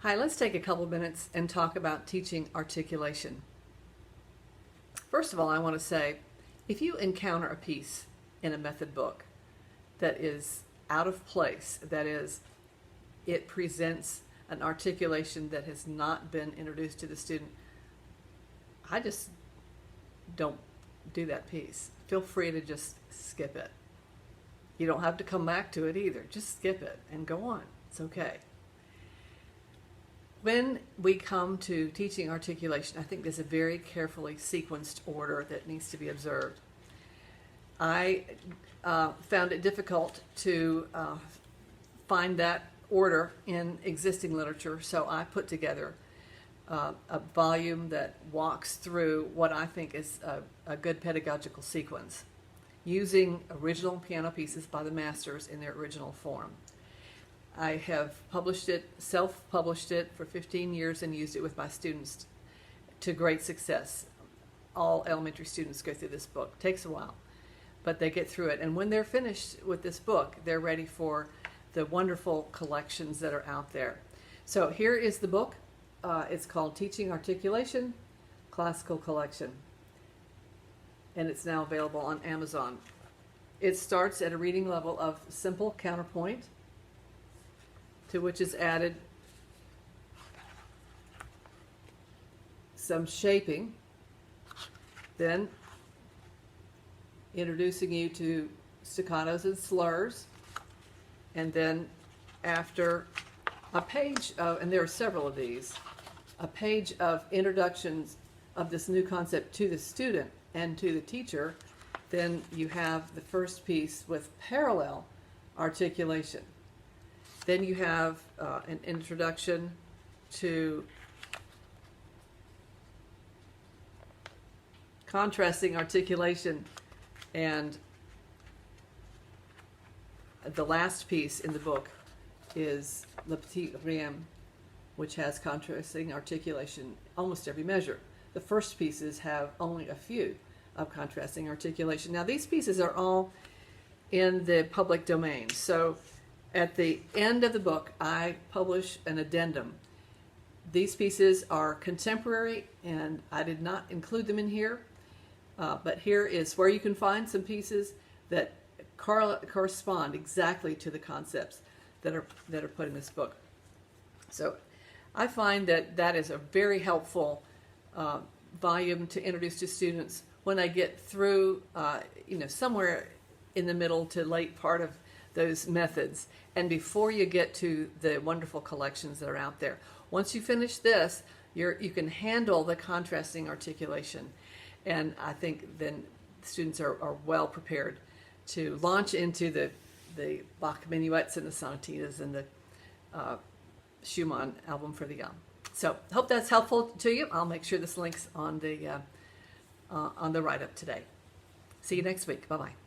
Hi, let's take a couple minutes and talk about teaching articulation. First of all, I want to say, if you encounter a piece in a method book that is out of place, that is, it presents an articulation that has not been introduced to the student, I just don't do that piece. Feel free to just skip it. You don't have to come back to it either. Just skip it and go on. It's okay. When we come to teaching articulation, I think there's a very carefully sequenced order that needs to be observed. I found it difficult to find that order in existing literature, so I put together a volume that walks through what I think is a good pedagogical sequence, using original piano pieces by the masters in their original form. I have published it, self-published it for 15 years and used it with my students to great success. All elementary students go through this book. It takes a while, but they get through it. And when they're finished with this book, they're ready for the wonderful collections that are out there. So here is the book. It's called Teaching Articulation, Classical Collection, and it's now available on Amazon. It starts at a reading level of simple counterpoint, to which is added some shaping, then introducing you to staccatos and slurs, and then after a page of, and there are several of these, a page of introductions of this new concept to the student and to the teacher, then you have the first piece with parallel articulation. Then you have an introduction to contrasting articulation, and the last piece in the book is Le Petit Rime, which has contrasting articulation almost every measure. The first pieces have only a few of contrasting articulation. Now these pieces are all in the public domain, so at the end of the book, I publish an addendum. These pieces are contemporary, and I did not include them in here, but here is where you can find some pieces that correspond exactly to the concepts that are put in this book. So I find that that is a very helpful volume to introduce to students when I get through, somewhere in the middle to late part of those methods, and before you get to the wonderful collections that are out there. Once you finish this, you can handle the contrasting articulation, and I think then students are well prepared to launch into the Bach minuets and the sonatinas and the Schumann album for the young. So hope that's helpful to you. I'll make sure this link's on the write-up today. See you next week. Bye-bye.